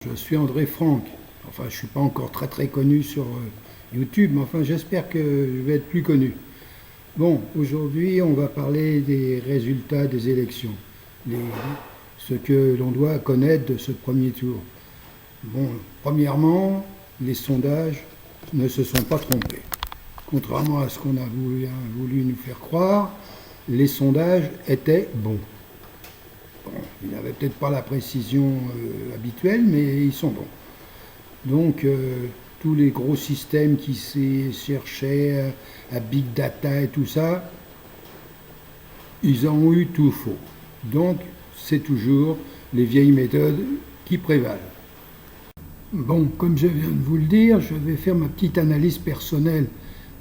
Je suis André Franck. Enfin, je ne suis pas encore très connu sur YouTube, mais enfin, j'espère que je vais être plus connu. Bon, aujourd'hui, on va parler des résultats des élections, ce que l'on doit connaître de ce premier tour. Bon, premièrement, les sondages ne se sont pas trompés. Contrairement à ce qu'on a voulu nous faire croire, les sondages étaient bons. Bon, ils n'avaient peut-être pas la précision habituelle, mais ils sont bons. Donc, tous les gros systèmes qui cherchaient à big data et tout ça, ils ont eu tout faux. Donc, c'est toujours les vieilles méthodes qui prévalent. Bon, comme je viens de vous le dire, je vais faire ma petite analyse personnelle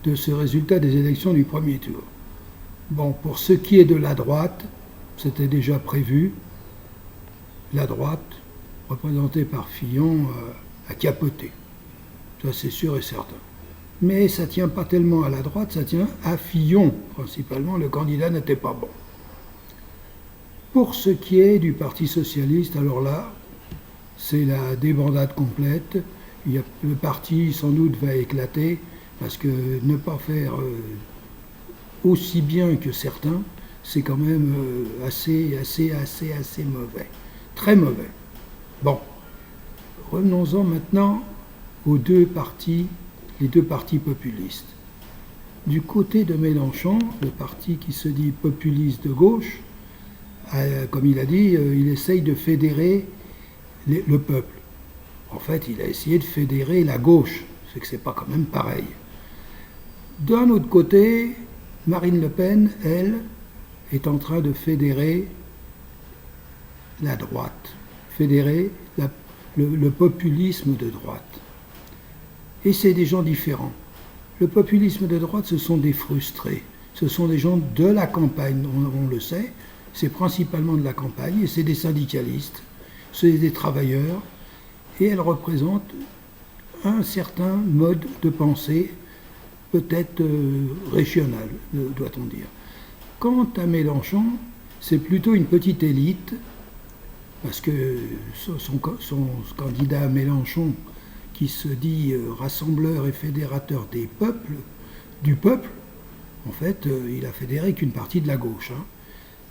de ce résultat des élections du premier tour. Bon, pour ce qui est de la droite, c'était déjà prévu. La droite, représentée par Fillon, a capoté. Ça, c'est sûr et certain. Mais ça ne tient pas tellement à la droite, ça tient à Fillon, principalement. Le candidat n'était pas bon. Pour ce qui est du Parti socialiste, alors là, c'est la débandade complète. Le parti, sans doute, va éclater, parce que ne pas faire aussi bien que certains, c'est quand même assez mauvais. Très mauvais. Bon, revenons-en maintenant aux deux partis, les deux partis populistes. Du côté de Mélenchon, le parti qui se dit populiste de gauche, comme il a dit, il essaye de fédérer le peuple. En fait, il a essayé de fédérer la gauche, c'est que c'est pas quand même pareil. D'un autre côté, Marine Le Pen, elle, est en train de fédérer la droite, fédérer le populisme de droite. Et c'est des gens différents. Le populisme de droite, ce sont des frustrés. Ce sont des gens de la campagne, on le sait. C'est principalement de la campagne, et c'est des syndicalistes, c'est des travailleurs, et elles représentent un certain mode de pensée, peut-être régional, doit-on dire. Quant à Mélenchon, c'est plutôt une petite élite, parce que son candidat Mélenchon, qui se dit rassembleur et fédérateur du peuple, en fait, il a fédéré qu'une partie de la gauche.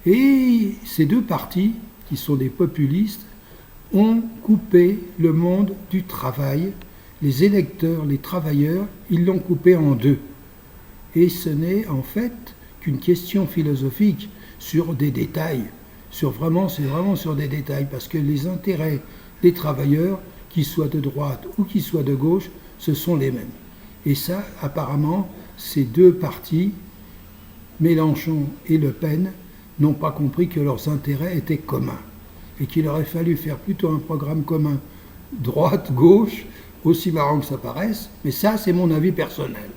Et ces deux partis, qui sont des populistes, ont coupé le monde du travail. Les électeurs, les travailleurs, ils l'ont coupé en deux. Et ce n'est en fait qu'une question philosophique sur des détails. C'est vraiment sur des détails, parce que les intérêts des travailleurs, qu'ils soient de droite ou qu'ils soient de gauche, ce sont les mêmes. Et ça, apparemment, ces deux partis, Mélenchon et Le Pen, n'ont pas compris que leurs intérêts étaient communs et qu'il aurait fallu faire plutôt un programme commun droite-gauche, aussi marrant que ça paraisse, mais ça, c'est mon avis personnel.